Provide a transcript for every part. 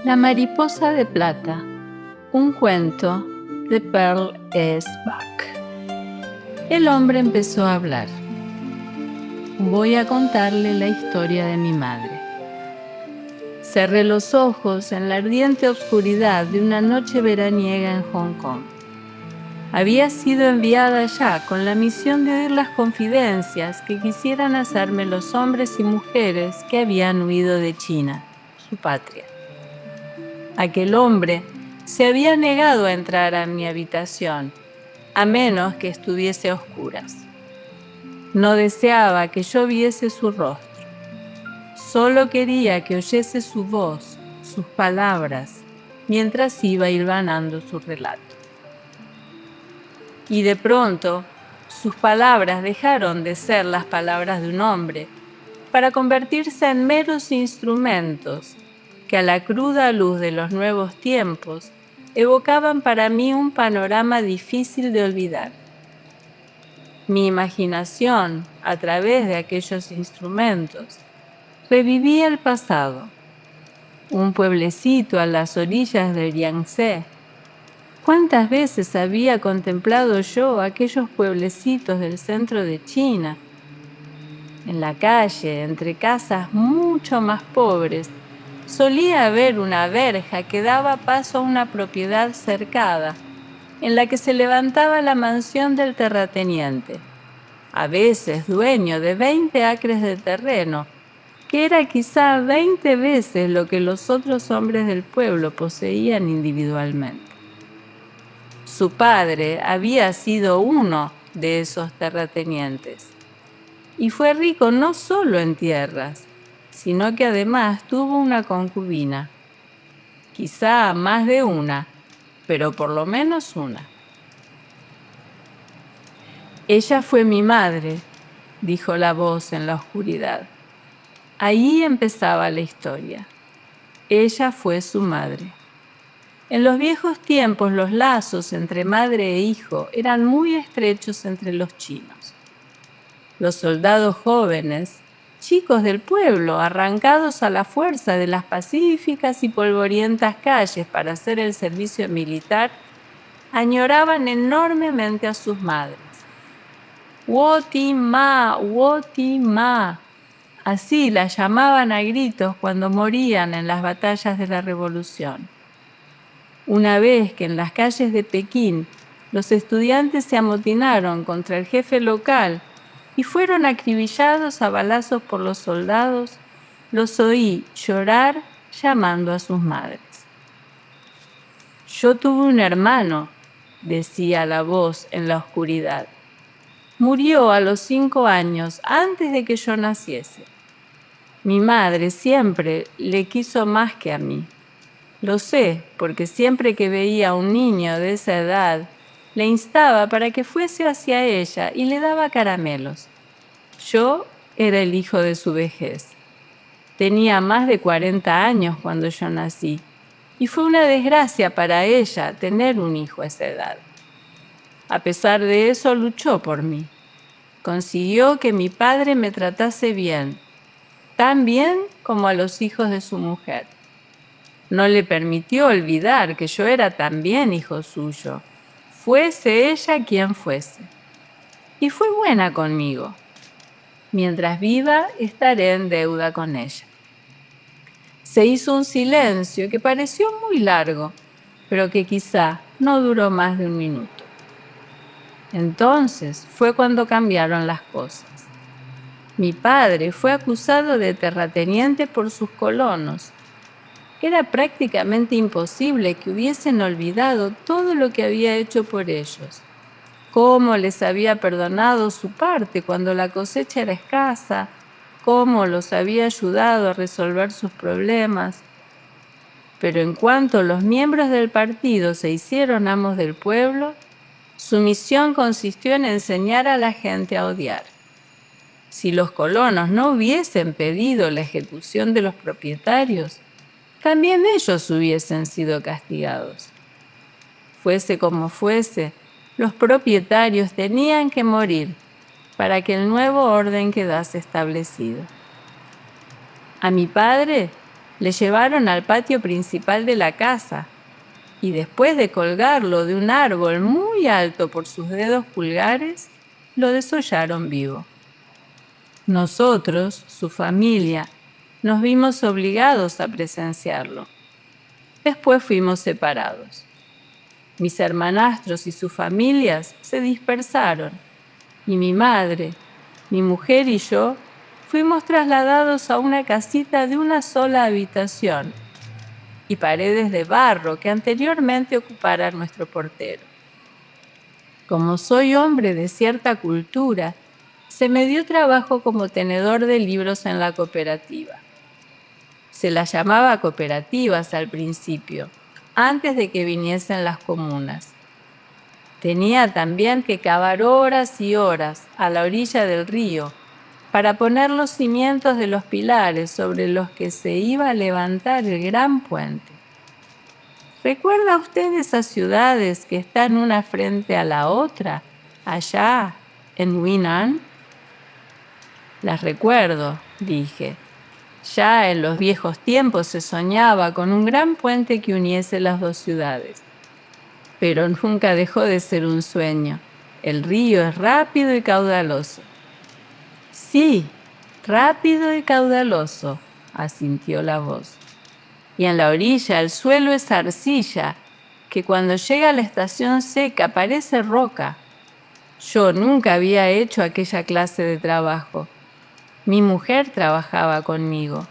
La mariposa de plata, un cuento de Pearl S. Buck. El hombre empezó a hablar. Voy a contarle la historia de mi madre. Cerré los ojos en la ardiente oscuridad de una noche veraniega en Hong Kong. Había sido enviada allá con la misión de oír las confidencias que quisieran hacerme los hombres y mujeres que habían huido de China, su patria. Aquel hombre se había negado a entrar a mi habitación, a menos que estuviese a oscuras. No deseaba que yo viese su rostro. Solo quería que oyese su voz, sus palabras, mientras iba hilvanando su relato. Y de pronto, sus palabras dejaron de ser las palabras de un hombre para convertirse en meros instrumentos que a la cruda luz de los nuevos tiempos evocaban para mí un panorama difícil de olvidar. Mi imaginación, a través de aquellos instrumentos, revivía el pasado. Un pueblecito a las orillas del Yangtze. ¿Cuántas veces había contemplado yo aquellos pueblecitos del centro de China? En la calle, entre casas mucho más pobres, solía haber una verja que daba paso a una propiedad cercada, en la que se levantaba la mansión del terrateniente, a veces dueño de 20 acres de terreno, que era quizá 20 veces lo que los otros hombres del pueblo poseían individualmente. Su padre había sido uno de esos terratenientes, y fue rico no solo en tierras, sino que además tuvo una concubina, quizá más de una, pero por lo menos una. Ella fue mi madre, dijo la voz en la oscuridad. Ahí empezaba la historia. Ella fue su madre. En los viejos tiempos los lazos entre madre e hijo eran muy estrechos entre los chinos. Los soldados jóvenes, chicos del pueblo, arrancados a la fuerza de las pacíficas y polvorientas calles para hacer el servicio militar, añoraban enormemente a sus madres. Woti Ma, Woti Ma. Así las llamaban a gritos cuando morían en las batallas de la Revolución. Una vez que en las calles de Pekín los estudiantes se amotinaron contra el jefe local y fueron acribillados a balazos por los soldados, los oí llorar llamando a sus madres. Yo tuve un hermano, decía la voz en la oscuridad. Murió a los 5 años, antes de que yo naciese. Mi madre siempre le quiso más que a mí. Lo sé, porque siempre que veía a un niño de esa edad, le instaba para que fuese hacia ella y le daba caramelos. Yo era el hijo de su vejez. Tenía más de 40 años cuando yo nací, y fue una desgracia para ella tener un hijo a esa edad. A pesar de eso, luchó por mí. Consiguió que mi padre me tratase bien, tan bien como a los hijos de su mujer. No le permitió olvidar que yo era también hijo suyo, fuese ella quien fuese. Y fue buena conmigo. Mientras viva, estaré en deuda con ella. Se hizo un silencio que pareció muy largo, pero que quizá no duró más de un minuto. Entonces fue cuando cambiaron las cosas. Mi padre fue acusado de terrateniente por sus colonos. Era prácticamente imposible que hubiesen olvidado todo lo que había hecho por ellos, cómo les había perdonado su parte cuando la cosecha era escasa, cómo los había ayudado a resolver sus problemas. Pero en cuanto los miembros del partido se hicieron amos del pueblo, su misión consistió en enseñar a la gente a odiar. Si los colonos no hubiesen pedido la ejecución de los propietarios, también ellos hubiesen sido castigados. Fuese como fuese, los propietarios tenían que morir para que el nuevo orden quedase establecido. A mi padre Le llevaron al patio principal de la casa y después de colgarlo de un árbol muy alto por sus dedos pulgares, lo desollaron vivo. Nosotros, su familia, nos vimos obligados a presenciarlo. Después fuimos separados. Mis hermanastros y sus familias se dispersaron y mi madre, mi mujer y yo fuimos trasladados a una casita de una sola habitación y paredes de barro que anteriormente ocupara nuestro portero. Como soy hombre de cierta cultura, se me dio trabajo como tenedor de libros en la cooperativa. Se las llamaba cooperativas al principio, antes de que viniesen las comunas. Tenía también que cavar horas y horas a la orilla del río para poner los cimientos de los pilares sobre los que se iba a levantar el gran puente. ¿Recuerda usted esas ciudades que están una frente a la otra, allá en Wenan? Las recuerdo, dije. Ya en los viejos tiempos se soñaba con un gran puente que uniese las dos ciudades. Pero nunca dejó de ser un sueño. El río es rápido y caudaloso. Sí, rápido y caudaloso, asintió la voz. Y en la orilla el suelo es arcilla, que cuando llega a la estación seca parece roca. Yo nunca había hecho aquella clase de trabajo. Mi mujer trabajaba conmigo.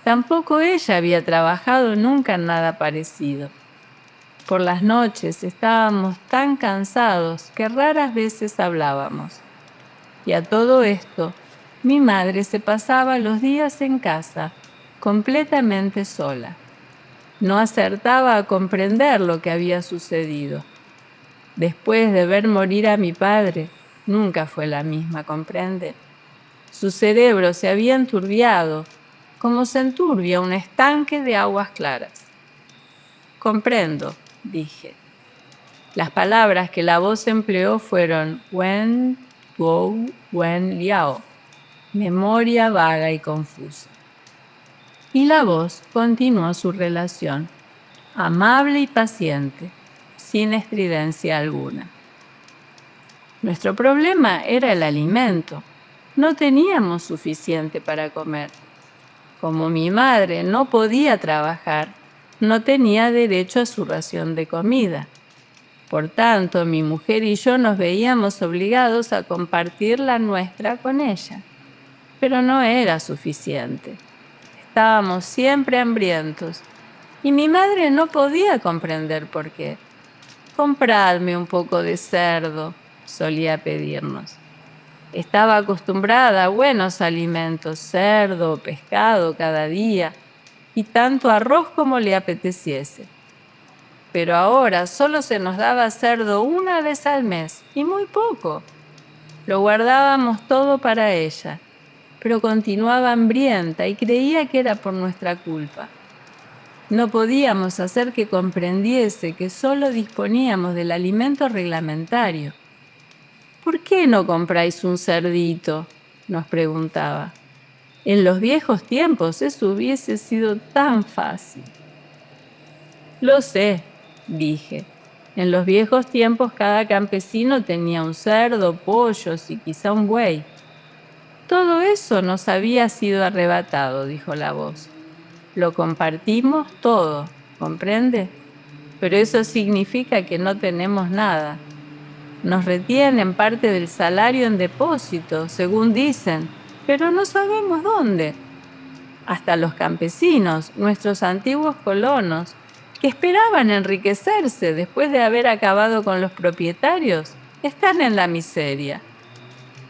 Tampoco ella había trabajado nunca en nada parecido. Por las noches estábamos tan cansados que raras veces hablábamos. Y a todo esto, mi madre se pasaba los días en casa, completamente sola. No acertaba a comprender lo que había sucedido. Después de ver morir a mi padre, nunca fue la misma, ¿comprende? Su cerebro se había enturbiado, como se enturbia un estanque de aguas claras. Comprendo, dije. Las palabras que la voz empleó fueron Wen, Guo, Wen, Liao, memoria vaga y confusa. Y la voz continuó su relación, amable y paciente, sin estridencia alguna. Nuestro problema era el alimento. No teníamos suficiente para comer. Como mi madre no podía trabajar, no tenía derecho a su ración de comida. Por tanto, mi mujer y yo nos veíamos obligados a compartir la nuestra con ella. Pero no era suficiente. Estábamos siempre hambrientos y mi madre no podía comprender por qué. «Compradme un poco de cerdo», solía pedirnos. Estaba acostumbrada a buenos alimentos, cerdo o pescado cada día, y tanto arroz como le apeteciese. Pero ahora solo se nos daba cerdo una vez al mes, y muy poco. Lo guardábamos todo para ella, pero continuaba hambrienta y creía que era por nuestra culpa. No podíamos hacer que comprendiese que solo disponíamos del alimento reglamentario. «¿Por qué no compráis un cerdito?», nos preguntaba. «En los viejos tiempos eso hubiese sido tan fácil». «Lo sé», dije. «En los viejos tiempos cada campesino tenía un cerdo, pollos y quizá un buey». «Todo eso nos había sido arrebatado», dijo la voz. «Lo compartimos todo, ¿comprende? Pero eso significa que no tenemos nada. Nos retienen parte del salario en depósito, según dicen, pero no sabemos dónde. Hasta los campesinos, nuestros antiguos colonos, que esperaban enriquecerse después de haber acabado con los propietarios, están en la miseria.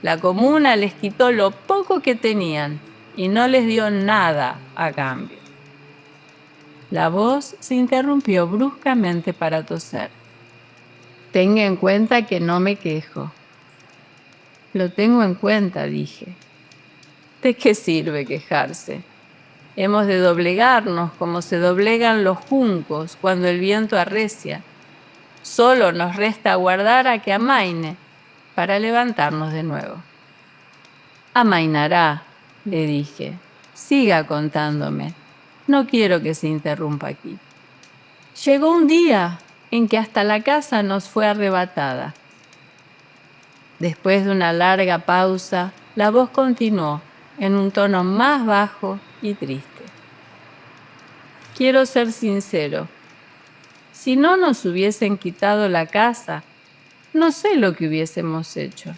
La comuna les quitó lo poco que tenían y no les dio nada a cambio». La voz se interrumpió bruscamente para toser. «Tenga en cuenta que no me quejo». «Lo tengo en cuenta», dije. «¿De qué sirve quejarse? Hemos de doblegarnos como se doblegan los juncos cuando el viento arrecia. Solo nos resta aguardar a que amaine para levantarnos de nuevo». «Amainará», le dije. «Siga contándome. No quiero que se interrumpa aquí. Llegó un día en que hasta la casa nos fue arrebatada. Después de una larga pausa, la voz continuó en un tono más bajo y triste. Quiero ser sincero. Si no nos hubiesen quitado la casa, no sé lo que hubiésemos hecho.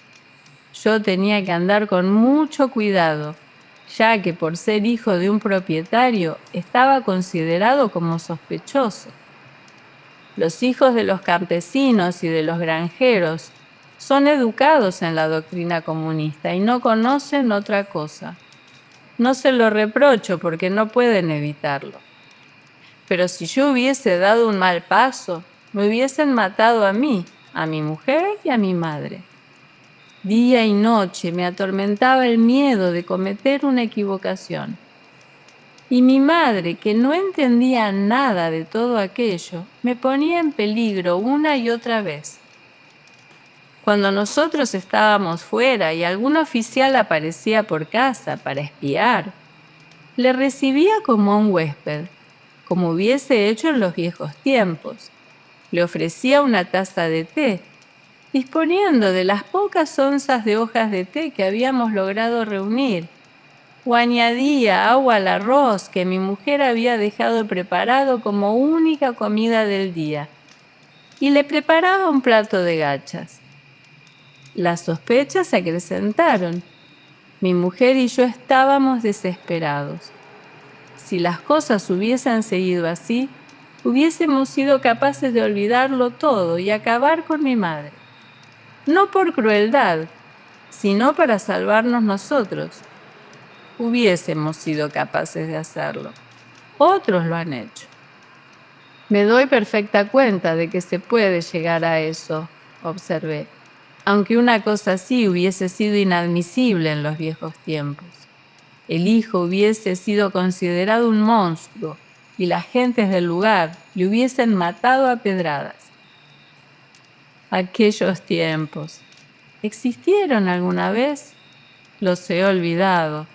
Yo tenía que andar con mucho cuidado, ya que por ser hijo de un propietario estaba considerado como sospechoso. Los hijos de los campesinos y de los granjeros son educados en la doctrina comunista y no conocen otra cosa. No se lo reprocho porque no pueden evitarlo. Pero si yo hubiese dado un mal paso, me hubiesen matado a mí, a mi mujer y a mi madre. Día y noche me atormentaba el miedo de cometer una equivocación. Y mi madre, que no entendía nada de todo aquello, me ponía en peligro una y otra vez. Cuando nosotros estábamos fuera y algún oficial aparecía por casa para espiar, le recibía como a un huésped, como hubiese hecho en los viejos tiempos. Le ofrecía una taza de té, disponiendo de las pocas onzas de hojas de té que habíamos logrado reunir, o añadía agua al arroz que mi mujer había dejado preparado como única comida del día, y le preparaba un plato de gachas. Las sospechas se acrecentaron. Mi mujer y yo estábamos desesperados. Si las cosas hubiesen seguido así, hubiésemos sido capaces de olvidarlo todo y acabar con mi madre. No por crueldad, sino para salvarnos nosotros. Hubiésemos sido capaces de hacerlo. Otros lo han hecho. Me doy perfecta cuenta de que se puede llegar a eso, observé, aunque una cosa así hubiese sido inadmisible en los viejos tiempos. El hijo hubiese sido considerado un monstruo y las gentes del lugar le hubiesen matado a pedradas. Aquellos tiempos, ¿existieron alguna vez? Los he olvidado.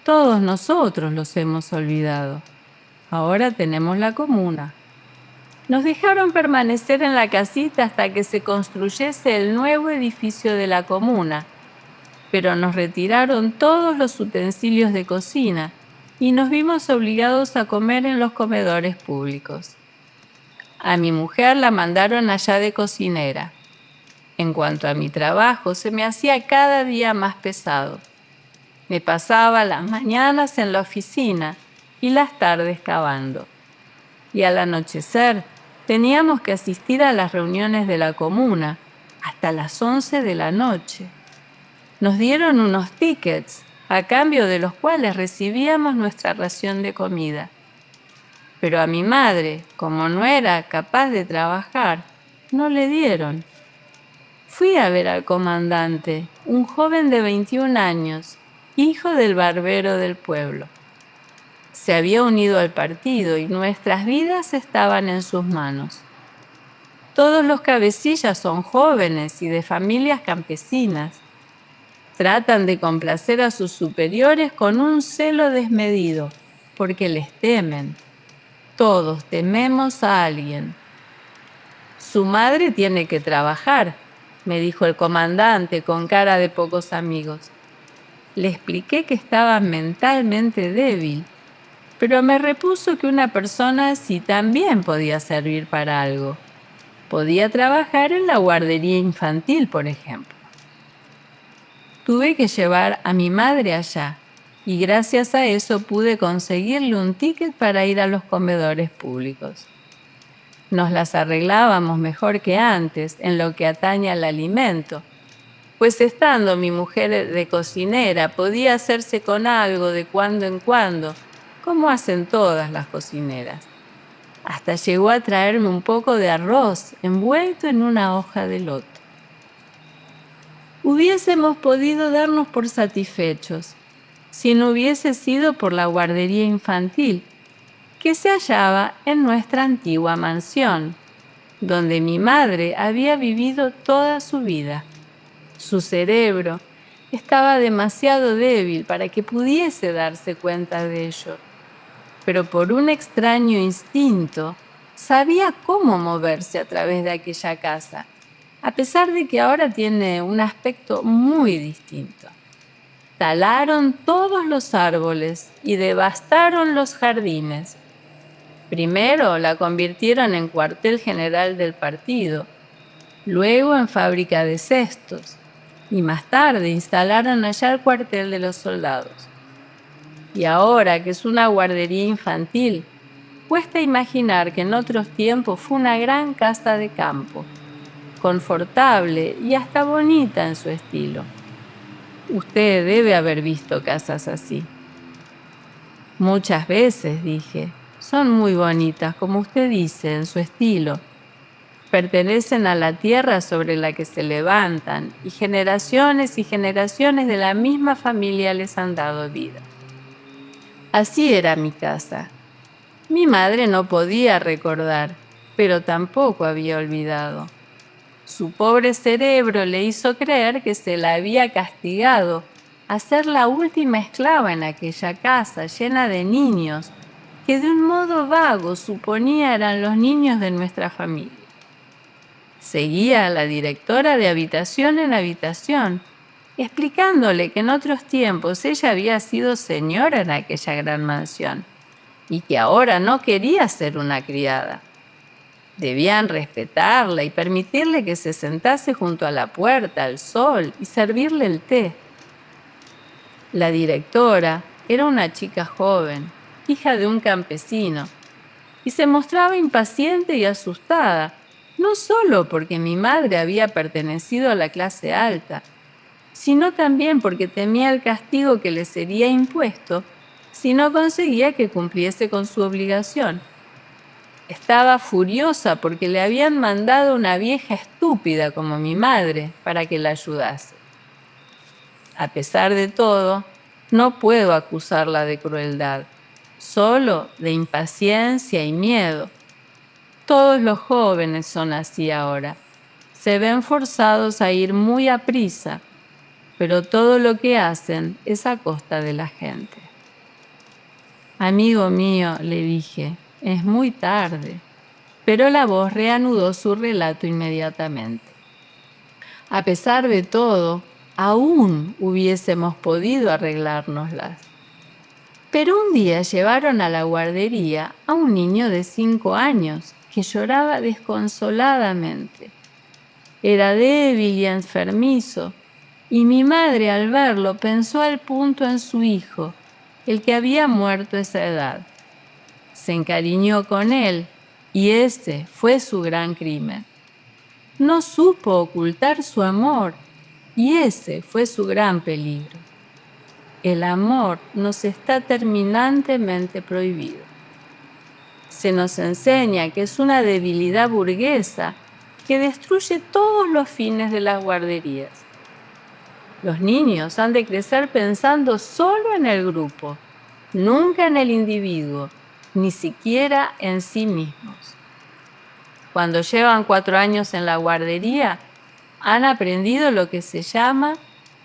Todos nosotros los hemos olvidado. Ahora tenemos la comuna. Nos dejaron permanecer en la casita hasta que se construyese el nuevo edificio de la comuna, pero nos retiraron todos los utensilios de cocina y nos vimos obligados a comer en los comedores públicos. A mi mujer la mandaron allá de cocinera. En cuanto a mi trabajo, se me hacía cada día más pesado. Me pasaba las mañanas en la oficina y las tardes cavando. Y al anochecer teníamos que asistir a las reuniones de la comuna hasta las 11 de la noche. Nos dieron unos tickets, a cambio de los cuales recibíamos nuestra ración de comida. Pero a mi madre, como no era capaz de trabajar, no le dieron. Fui a ver al comandante, un joven de 21 años, hijo del barbero del pueblo. Se había unido al partido y nuestras vidas estaban en sus manos. Todos los cabecillas son jóvenes y de familias campesinas. Tratan de complacer a sus superiores con un celo desmedido, porque les temen. Todos tememos a alguien. Su madre tiene que trabajar, me dijo el comandante con cara de pocos amigos. Le expliqué que estaba mentalmente débil, pero me repuso que una persona así también podía servir para algo. Podía trabajar en la guardería infantil, por ejemplo. Tuve que llevar a mi madre allá y gracias a eso pude conseguirle un ticket para ir a los comedores públicos. Nos las arreglábamos mejor que antes en lo que atañe al alimento, pues estando mi mujer de cocinera podía hacerse con algo de cuando en cuando, como hacen todas las cocineras. Hasta llegó a traerme un poco de arroz envuelto en una hoja de loto. Hubiésemos podido darnos por satisfechos si no hubiese sido por la guardería infantil, que se hallaba en nuestra antigua mansión, donde mi madre había vivido toda su vida. Su cerebro estaba demasiado débil para que pudiese darse cuenta de ello. pero por un extraño instinto sabía cómo moverse a través de aquella casa, a pesar de que ahora tiene un aspecto muy distinto. Talaron todos los árboles y devastaron los jardines. Primero la convirtieron en cuartel general del partido, luego en fábrica de cestos, y más tarde instalaron allá el cuartel de los soldados. Y ahora que es una guardería infantil, cuesta imaginar que en otros tiempos fue una gran casa de campo, confortable y hasta bonita en su estilo. Usted debe haber visto casas así. Muchas veces, dije. Son muy bonitas, como usted dice, en su estilo. Pertenecen a la tierra sobre la que se levantan y generaciones de la misma familia les han dado vida. Así era mi casa. Mi madre no podía recordar, pero tampoco había olvidado. Su pobre cerebro le hizo creer que se la había castigado a ser la última esclava en aquella casa llena de niños que de un modo vago suponía eran los niños de nuestra familia. Seguía a la directora de habitación en habitación, explicándole que en otros tiempos ella había sido señora en aquella gran mansión y que ahora no quería ser una criada. Debían respetarla y permitirle que se sentase junto a la puerta al sol y servirle el té. La directora era una chica joven, hija de un campesino, y se mostraba impaciente y asustada, no solo porque mi madre había pertenecido a la clase alta, sino también porque temía el castigo que le sería impuesto si no conseguía que cumpliese con su obligación. Estaba furiosa porque le habían mandado una vieja estúpida como mi madre para que la ayudase. A pesar de todo, no puedo acusarla de crueldad, solo de impaciencia y miedo. Todos los jóvenes son así ahora. Se ven forzados a ir muy aprisa, pero todo lo que hacen es a costa de la gente. Amigo mío, le dije, es muy tarde. Pero la voz reanudó su relato inmediatamente. A pesar de todo, aún hubiésemos podido arreglárnoslas. Pero un día llevaron a la guardería a un niño de 5 años que lloraba desconsoladamente. Era débil y enfermizo, y mi madre al verlo pensó al punto en su hijo, el que había muerto a esa edad. Se encariñó con él, y ese fue su gran crimen. No supo ocultar su amor, y ese fue su gran peligro. El amor nos está terminantemente prohibido. Se nos enseña que es una debilidad burguesa que destruye todos los fines de las guarderías. Los niños han de crecer pensando solo en el grupo, nunca en el individuo, ni siquiera en sí mismos. Cuando llevan 4 años en la guardería, han aprendido lo que se llama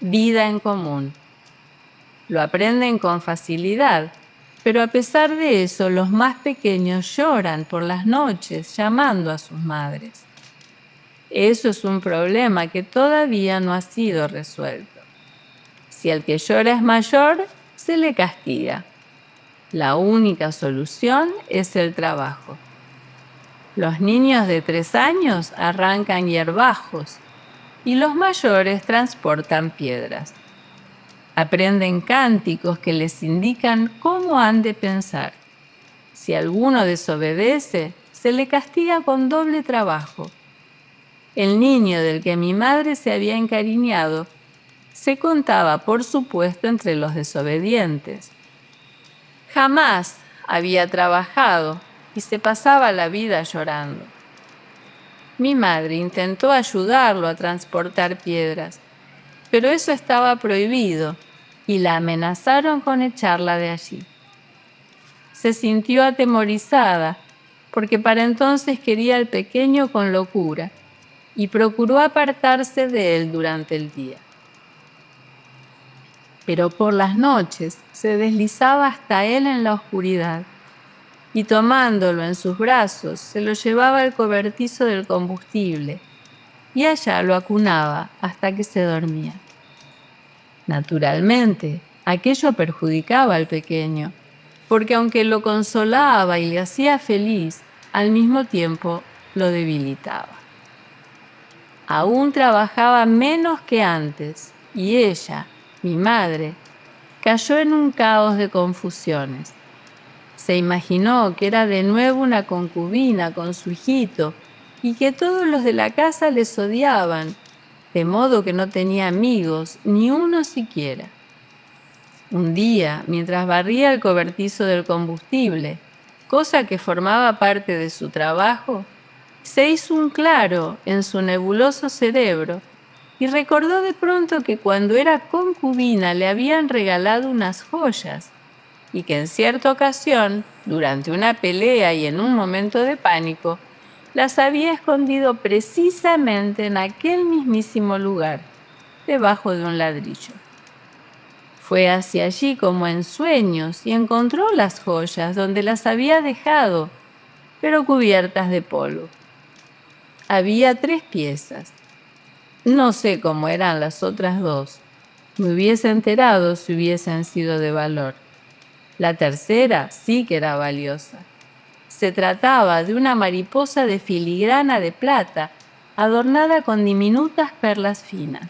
vida en común. Lo aprenden con facilidad, pero a pesar de eso, los más pequeños lloran por las noches llamando a sus madres. Eso es un problema que todavía no ha sido resuelto. Si el que llora es mayor, se le castiga. La única solución es el trabajo. Los niños de 3 años arrancan hierbajos y los mayores transportan piedras. Aprenden cánticos que les indican cómo han de pensar. Si alguno desobedece, se le castiga con doble trabajo. El niño del que mi madre se había encariñado se contaba, por supuesto, entre los desobedientes. Jamás había trabajado y se pasaba la vida llorando. Mi madre intentó ayudarlo a transportar piedras, pero eso estaba prohibido y la amenazaron con echarla de allí. Se sintió atemorizada porque para entonces quería al pequeño con locura y procuró apartarse de él durante el día. Pero por las noches se deslizaba hasta él en la oscuridad y tomándolo en sus brazos se lo llevaba al cobertizo del combustible y allá lo acunaba hasta que se dormía. Naturalmente, aquello perjudicaba al pequeño, porque aunque lo consolaba y le hacía feliz, al mismo tiempo lo debilitaba. Aún trabajaba menos que antes y ella, mi madre, cayó en un caos de confusiones. Se imaginó que era de nuevo una concubina con su hijito y que todos los de la casa les odiaban, de modo que no tenía amigos, ni uno siquiera. Un día, mientras barría el cobertizo del combustible, cosa que formaba parte de su trabajo, se hizo un claro en su nebuloso cerebro y recordó de pronto que cuando era concubina le habían regalado unas joyas y que en cierta ocasión, durante una pelea y en un momento de pánico, las había escondido precisamente en aquel mismísimo lugar, debajo de un ladrillo. Fue hacia allí como en sueños y encontró las joyas donde las había dejado, pero cubiertas de polvo. Había 3 piezas. No sé cómo eran las otras 2. Me hubiese enterado si hubiesen sido de valor. La tercera sí que era valiosa. Se trataba de una mariposa de filigrana de plata, adornada con diminutas perlas finas.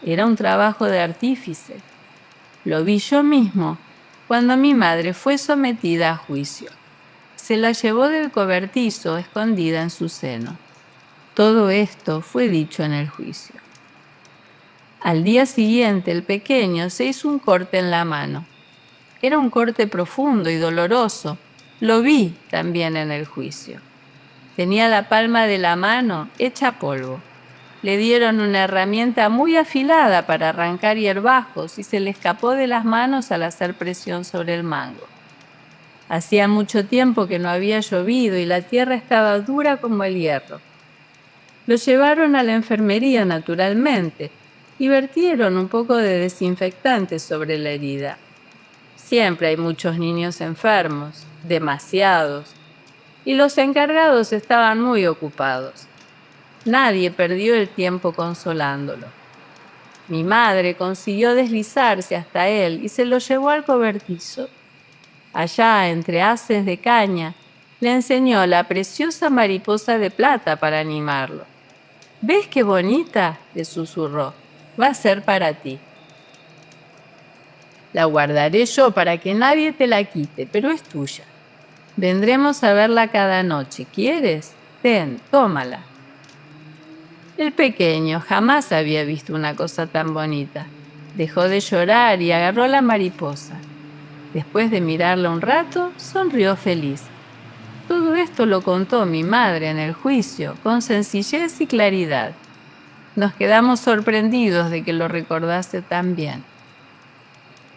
Era un trabajo de artífice. Lo vi yo mismo cuando mi madre fue sometida a juicio. Se la llevó del cobertizo escondida en su seno. Todo esto fue dicho en el juicio. Al día siguiente el pequeño se hizo un corte en la mano. Era un corte profundo y doloroso. Lo vi también en el juicio. Tenía la palma de la mano hecha polvo. Le dieron una herramienta muy afilada para arrancar hierbajos y se le escapó de las manos al hacer presión sobre el mango. Hacía mucho tiempo que no había llovido y la tierra estaba dura como el hierro. Lo llevaron a la enfermería naturalmente y vertieron un poco de desinfectante sobre la herida. Siempre hay muchos niños enfermos, demasiados, y los encargados estaban muy ocupados. Nadie perdió el tiempo consolándolo. Mi madre consiguió deslizarse hasta él y se lo llevó al cobertizo. Allá, entre haces de caña, le enseñó la preciosa mariposa de plata para animarlo. ¿Ves qué bonita?, le susurró. Va a ser para ti. La guardaré yo para que nadie te la quite, pero es tuya. Vendremos a verla cada noche. ¿Quieres? Ten, tómala. El pequeño jamás había visto una cosa tan bonita. Dejó de llorar y agarró la mariposa. Después de mirarla un rato, sonrió feliz. Todo esto lo contó mi madre en el juicio, con sencillez y claridad. Nos quedamos sorprendidos de que lo recordase tan bien.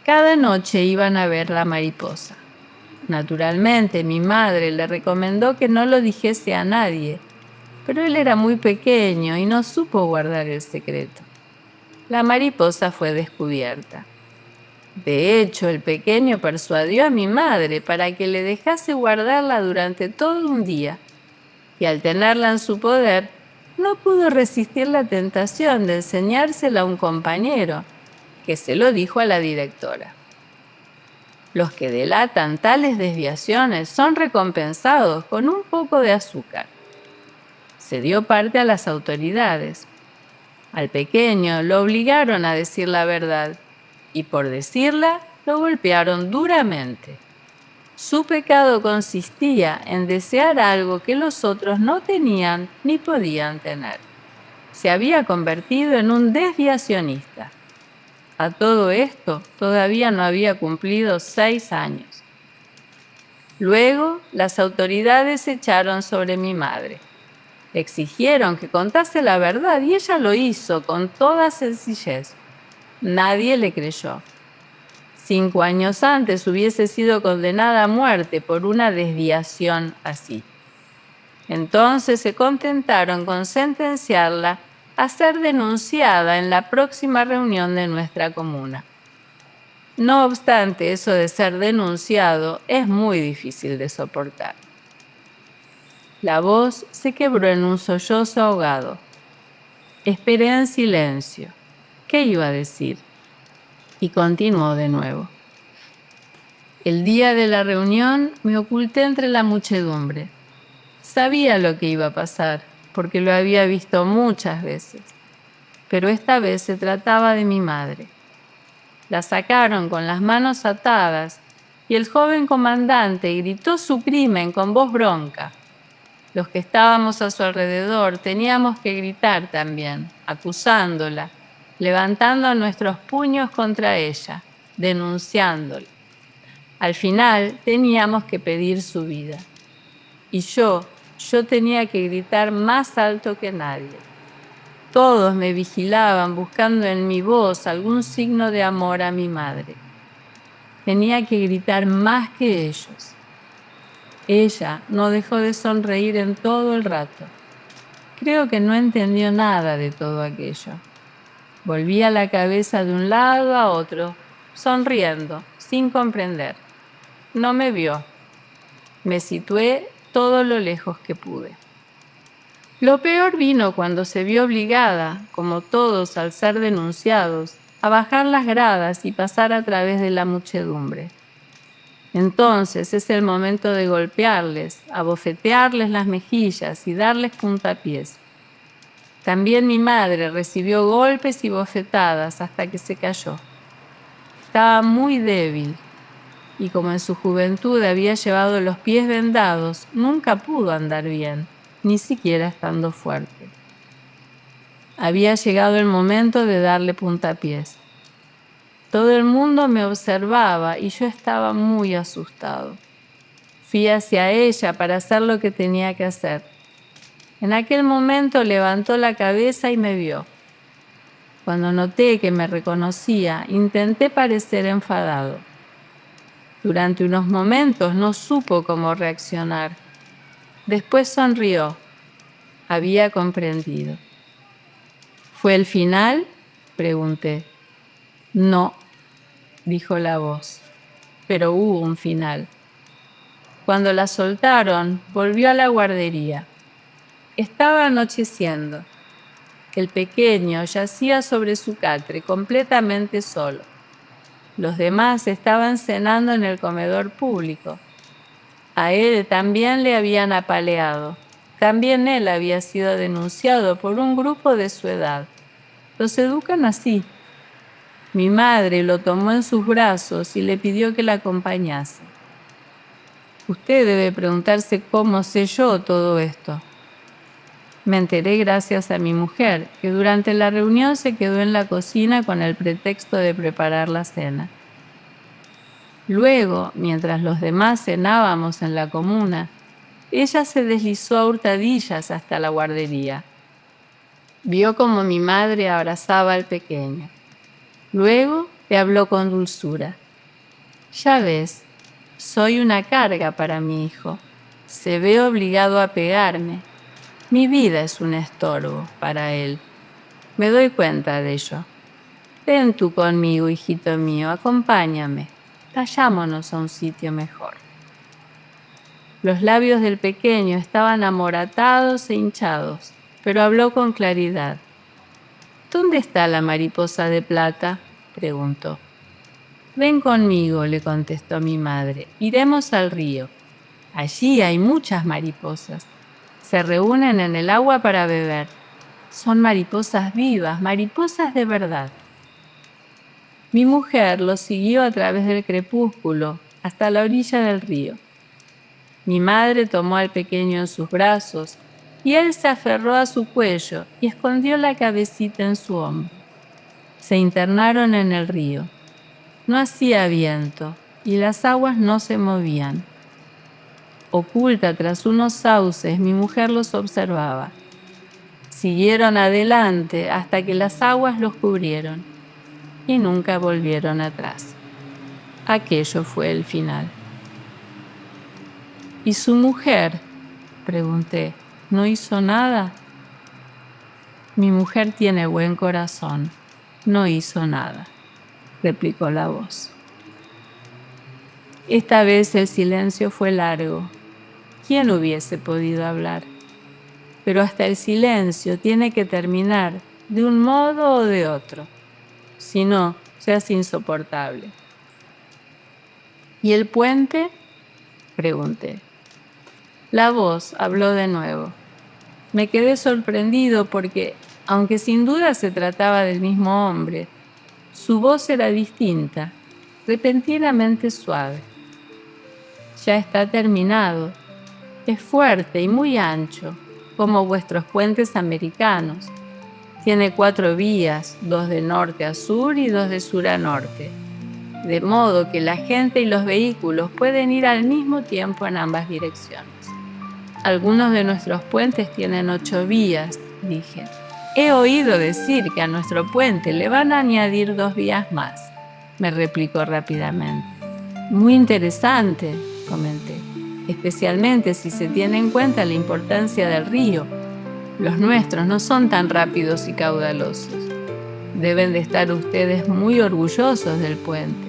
Cada noche iban a ver la mariposa. Naturalmente, mi madre le recomendó que no lo dijese a nadie, pero él era muy pequeño y no supo guardar el secreto. La mariposa fue descubierta. De hecho, el pequeño persuadió a mi madre para que le dejase guardarla durante todo un día, y al tenerla en su poder, no pudo resistir la tentación de enseñársela a un compañero, que se lo dijo a la directora. Los que delatan tales desviaciones son recompensados con un poco de azúcar. Se dio parte a las autoridades. Al pequeño lo obligaron a decir la verdad y por decirla lo golpearon duramente. Su pecado consistía en desear algo que los otros no tenían ni podían tener. Se había convertido en un desviacionista. A todo esto todavía no había cumplido 6 años. Luego las autoridades se echaron sobre mi madre. Le exigieron que contase la verdad y ella lo hizo con toda sencillez. Nadie le creyó. 5 años antes hubiese sido condenada a muerte por una desviación así. Entonces se contentaron con sentenciarla a ser denunciada en la próxima reunión de nuestra comuna. No obstante, eso de ser denunciado es muy difícil de soportar. La voz se quebró en un sollozo ahogado. Esperé en silencio. ¿Qué iba a decir? Y continuó de nuevo. El día de la reunión me oculté entre la muchedumbre. Sabía lo que iba a pasar, porque lo había visto muchas veces. Pero esta vez se trataba de mi madre. La sacaron con las manos atadas y el joven comandante gritó su crimen con voz bronca. Los que estábamos a su alrededor teníamos que gritar también, acusándola, levantando nuestros puños contra ella, denunciándola. Al final teníamos que pedir su vida. Y yo tenía que gritar más alto que nadie. Todos me vigilaban buscando en mi voz algún signo de amor a mi madre. Tenía que gritar más que ellos. Ella no dejó de sonreír en todo el rato. Creo que no entendió nada de todo aquello. Volvía la cabeza de un lado a otro, sonriendo, sin comprender. No me vio. Me situé todo lo lejos que pude. Lo peor vino cuando se vio obligada, como todos al ser denunciados, a bajar las gradas y pasar a través de la muchedumbre. Entonces es el momento de golpearles, abofetearles las mejillas y darles puntapiés. También mi madre recibió golpes y bofetadas hasta que se cayó. Estaba muy débil y como en su juventud había llevado los pies vendados, nunca pudo andar bien, ni siquiera estando fuerte. Había llegado el momento de darle puntapiés. Todo el mundo me observaba y yo estaba muy asustado. Fui hacia ella para hacer lo que tenía que hacer. En aquel momento levantó la cabeza y me vio. Cuando noté que me reconocía, intenté parecer enfadado. Durante unos momentos no supo cómo reaccionar. Después sonrió. Había comprendido. ¿Fue el final?, pregunté. No, dijo la voz, pero hubo un final. Cuando la soltaron, volvió a la guardería. Estaba anocheciendo. El pequeño yacía sobre su catre, completamente solo. Los demás estaban cenando en el comedor público. A él también le habían apaleado. También él había sido denunciado por un grupo de su edad. Los educan así. Mi madre lo tomó en sus brazos y le pidió que la acompañase. Usted debe preguntarse cómo sé yo todo esto. Me enteré gracias a mi mujer, que durante la reunión se quedó en la cocina con el pretexto de preparar la cena. Luego, mientras los demás cenábamos en la comuna, ella se deslizó a hurtadillas hasta la guardería. Vio cómo mi madre abrazaba al pequeño. Luego le habló con dulzura. Ya ves, soy una carga para mi hijo. Se ve obligado a pegarme. Mi vida es un estorbo para él. Me doy cuenta de ello. Ven tú conmigo, hijito mío, acompáñame. Vayámonos a un sitio mejor. Los labios del pequeño estaban amoratados e hinchados, pero habló con claridad. ¿Dónde está la mariposa de plata?, preguntó. Ven conmigo, le contestó mi madre. Iremos al río. Allí hay muchas mariposas. Se reúnen en el agua para beber. Son mariposas vivas, mariposas de verdad. Mi mujer lo siguió a través del crepúsculo hasta la orilla del río. Mi madre tomó al pequeño en sus brazos y él se aferró a su cuello y escondió la cabecita en su hombro. Se internaron en el río. No hacía viento y las aguas no se movían. Oculta tras unos sauces, mi mujer los observaba. Siguieron adelante hasta que las aguas los cubrieron y nunca volvieron atrás. Aquello fue el final. ¿Y su mujer?, pregunté. ¿No hizo nada? Mi mujer tiene buen corazón. No hizo nada, replicó la voz. Esta vez el silencio fue largo. ¿Quién hubiese podido hablar? Pero hasta el silencio tiene que terminar de un modo o de otro. Si no, se hace insoportable. ¿Y el puente? Pregunté. La voz habló de nuevo. Me quedé sorprendido porque, aunque sin duda se trataba del mismo hombre, su voz era distinta, repentinamente suave. Ya está terminado. Es fuerte y muy ancho, como vuestros puentes americanos. Tiene 4 vías, 2 de norte a sur y 2 de sur a norte, de modo que la gente y los vehículos pueden ir al mismo tiempo en ambas direcciones. Algunos de nuestros puentes tienen 8 vías, dije. He oído decir que a nuestro puente le van a añadir 2 vías más, me replicó rápidamente. Muy interesante, comenté, especialmente si se tiene en cuenta la importancia del río. Los nuestros no son tan rápidos y caudalosos. Deben de estar ustedes muy orgullosos del puente.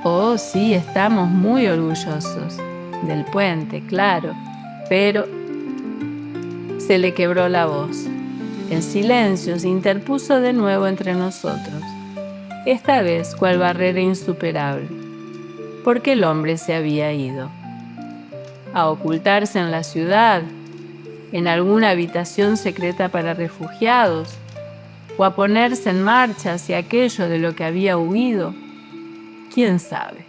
Oh, sí, estamos muy orgullosos del puente, claro, pero se le quebró la voz. El silencio se interpuso de nuevo entre nosotros, esta vez cual barrera insuperable, porque el hombre se había ido. A ocultarse en la ciudad, en alguna habitación secreta para refugiados, o a ponerse en marcha hacia aquello de lo que había huido, quién sabe.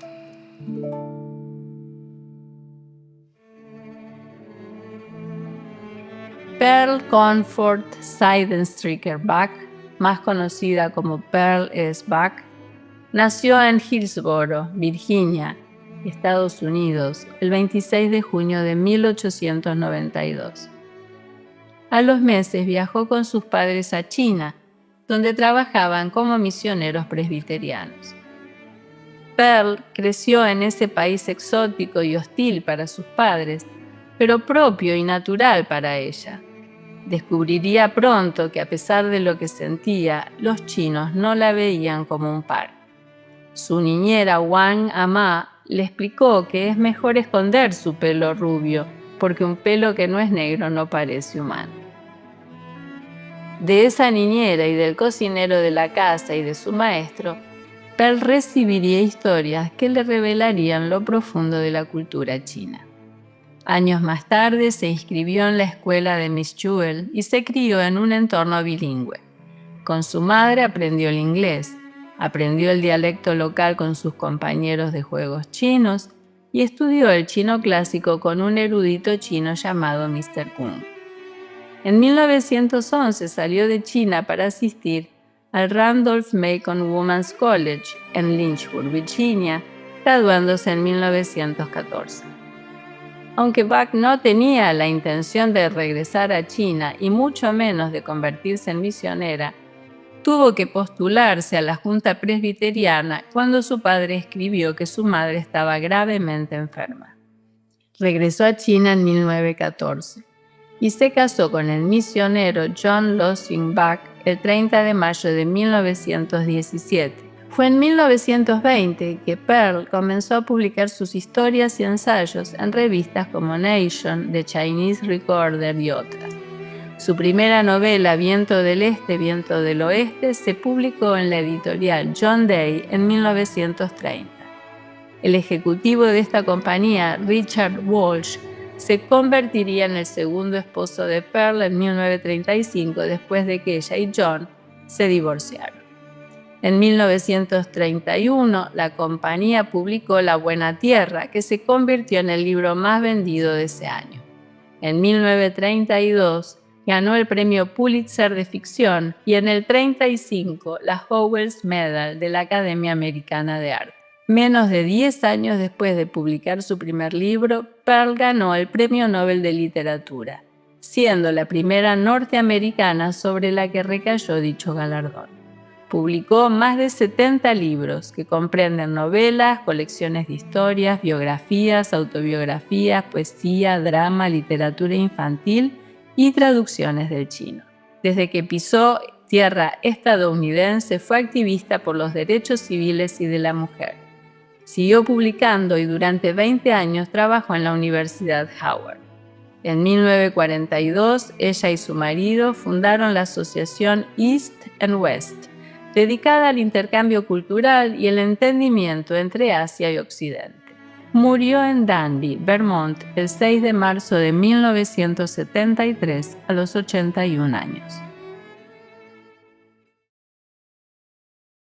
Pearl Comfort Seidenstricker Buck, más conocida como Pearl S. Buck, nació en Hillsboro, Virginia, Estados Unidos, el 26 de junio de 1892. A los meses viajó con sus padres a China, donde trabajaban como misioneros presbiterianos. Pearl creció en ese país exótico y hostil para sus padres, pero propio y natural para ella. Descubriría pronto que a pesar de lo que sentía, los chinos no la veían como un par. Su niñera Wang Ama le explicó que es mejor esconder su pelo rubio, porque un pelo que no es negro no parece humano. De esa niñera y del cocinero de la casa y de su maestro, Pearl recibiría historias que le revelarían lo profundo de la cultura china. Años más tarde se inscribió en la escuela de Miss Jewel y se crió en un entorno bilingüe. Con su madre aprendió el inglés, aprendió el dialecto local con sus compañeros de juegos chinos y estudió el chino clásico con un erudito chino llamado Mr. Kung. En 1911 salió de China para asistir al Randolph-Macon Women's College en Lynchburg, Virginia, graduándose en 1914. Aunque Buck no tenía la intención de regresar a China y mucho menos de convertirse en misionera, tuvo que postularse a la Junta Presbiteriana cuando su padre escribió que su madre estaba gravemente enferma. Regresó a China en 1914 y se casó con el misionero John Lossing Buck el 30 de mayo de 1917. Fue en 1920 que Pearl comenzó a publicar sus historias y ensayos en revistas como Nation, The Chinese Recorder y otras. Su primera novela, Viento del Este, Viento del Oeste, se publicó en la editorial John Day en 1930. El ejecutivo de esta compañía, Richard Walsh, se convertiría en el segundo esposo de Pearl en 1935 después de que ella y John se divorciaron. En 1931, la compañía publicó La Buena Tierra, que se convirtió en el libro más vendido de ese año. En 1932, ganó el premio Pulitzer de ficción y en el 1935 la Howells Medal de la Academia Americana de Arte. Menos de 10 años después de publicar su primer libro, Pearl ganó el Premio Nobel de Literatura, siendo la primera norteamericana sobre la que recayó dicho galardón. Publicó más de 70 libros que comprenden novelas, colecciones de historias, biografías, autobiografías, poesía, drama, literatura infantil y traducciones del chino. Desde que pisó tierra estadounidense fue activista por los derechos civiles y de la mujer. Siguió publicando y durante 20 años trabajó en la Universidad Howard. En 1942, ella y su marido fundaron la asociación East and West, dedicada al intercambio cultural y el entendimiento entre Asia y Occidente. Murió en Dundee, Vermont, el 6 de marzo de 1973 a los 81 años.